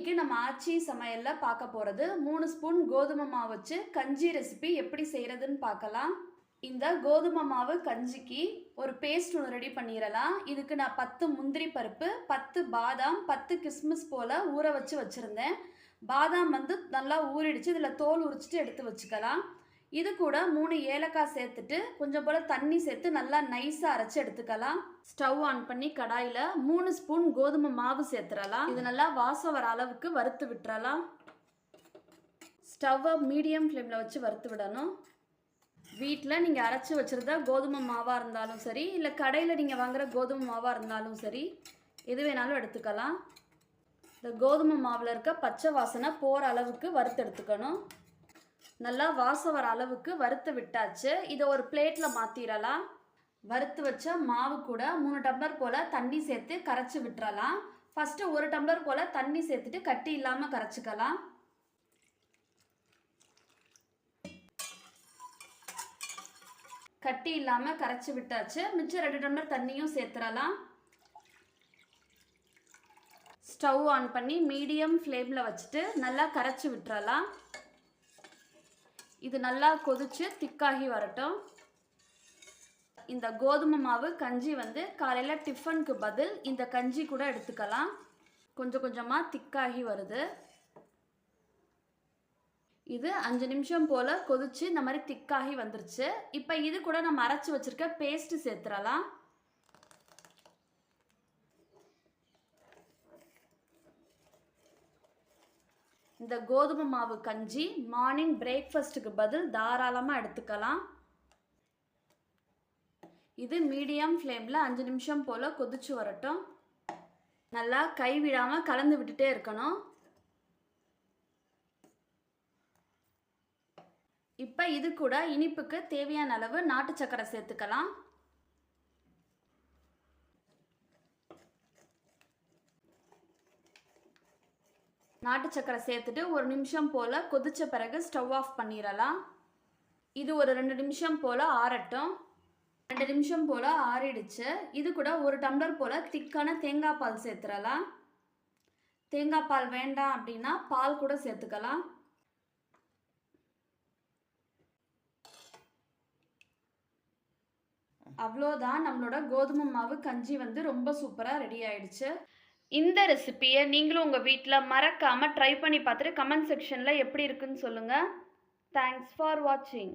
இன்னைக்கு நம்ம ஆச்சி சமையலில் பார்க்க போகிறது 3 ஸ்பூன் கோதுமை மாவு வச்சு கஞ்சி ரெசிபி எப்படி செய்கிறதுன்னு பார்க்கலாம். இந்த கோதுமை மாவு கஞ்சிக்கு ஒரு பேஸ்ட் ஒன்று ரெடி பண்ணிடலாம். இதுக்கு நான் 10 முந்திரி பருப்பு, 10 பாதாம், 10 கிஸ்மிஸ் போல் ஊற வச்சுருந்தேன். பாதாம் வந்து நல்லா ஊறிடுச்சு. இதில் தோல் உரிச்சிட்டு எடுத்து வச்சுக்கலாம். இது கூட 3 ஏலக்காய் சேர்த்துட்டு கொஞ்சம் போல் தண்ணி சேர்த்து நல்லா நைஸாக அரைச்சி எடுத்துக்கலாம். ஸ்டவ் ஆன் பண்ணி கடாயில் 3 ஸ்பூன் கோதுமை மாவு சேர்த்துடலாம். இது நல்லா வாசம் வர அளவுக்கு வறுத்து விட்டுறலாம். ஸ்டவ்வை மீடியம் ஃப்ளேமில் வச்சு வறுத்து விடணும். வீட்டில் நீங்கள் அரைச்சி வச்சுருந்தா கோதுமை மாவாக இருந்தாலும் சரி, இல்லை கடையில் நீங்கள் வாங்குகிற கோதுமை மாவாக இருந்தாலும் சரி, எது வேணாலும் எடுத்துக்கலாம். இந்த கோதுமை மாவில் இருக்க பச்சை வாசனை போகிற அளவுக்கு வறுத்து எடுத்துக்கணும். நல்லா வாசம் வர அளவுக்கு வறுத்து விட்டாச்சு. இதை ஒரு பிளேட்டில் மாற்றிடலாம். வறுத்து வச்ச மாவு கூட 3 டம்ளர் போல் தண்ணி சேர்த்து கரைச்சி விட்டுறலாம். ஃபஸ்ட்டு 1 டம்ளர் போல் தண்ணி சேர்த்துட்டு கட்டி இல்லாமல் கரைச்சிக்கலாம். கட்டி இல்லாமல் கரைச்சி விட்டாச்சு. மிச்சம் 2 டம்ளர் தண்ணியும் சேர்த்துடலாம். ஸ்டவ் ஆன் பண்ணி மீடியம் ஃப்ளேமில் வச்சுட்டு நல்லா கரைச்சி விட்டுறலாம். இது நல்லா கொதிச்சு திக்காகி வரட்டும். இந்த கோதுமை மாவு கஞ்சி வந்து காலையில் டிஃபனுக்கு பதில் இந்த கஞ்சி கூட எடுத்துக்கலாம். கொஞ்சம் கொஞ்சமாக திக்காகி வருது. இது 5 நிமிஷம் போல் கொதிச்சு இந்த மாதிரி திக்காகி வந்துருச்சு. இப்போ இது கூட நம்ம அரைச்சி வச்சுருக்க பேஸ்ட்டு சேர்த்துடலாம். இந்த கோதுமை மாவு கஞ்சி மார்னிங் பிரேக்ஃபாஸ்ட்டுக்கு பதில் தாராளமாக எடுத்துக்கலாம். இது மீடியம் ஃப்ளேமில் 5 நிமிஷம் போல் கொதிச்சு வரட்டும். நல்லா கைவிடாமல் கலந்து விட்டுட்டே இருக்கணும். இப்போ இது கூட இனிப்புக்கு தேவையான அளவு நாட்டு சர்க்கரை சேர்த்துக்கலாம். நாட்டு சர்க்கரை சேர்த்துட்டு 1 நிமிஷம் போல் கொதித்த பிறகு ஸ்டவ் ஆஃப் பண்ணிடலாம். இது ஒரு 2 நிமிஷம் போல் ஆறட்டும். 2 நிமிஷம் போல் ஆறிடுச்சு. இது கூட 1 டம்ளர் போல் திக்கான தேங்காய் பால் சேர்த்துடலாம். தேங்காய் பால் வேண்டாம் அப்படின்னா பால் கூட சேர்த்துக்கலாம். அவ்வளோதான், நம்மளோட கோதுமை மாவு கஞ்சி வந்து ரொம்ப சூப்பராக ரெடி ஆயிடுச்சு. இந்த ரெசிபியை நீங்களும் உங்கள் வீட்டில் மறக்காமல் ட்ரை பண்ணி பார்த்துட்டு கமெண்ட் செக்ஷனில் எப்படி இருக்குன்னு சொல்லுங்கள். தேங்க்ஸ் ஃபார் வாட்சிங்.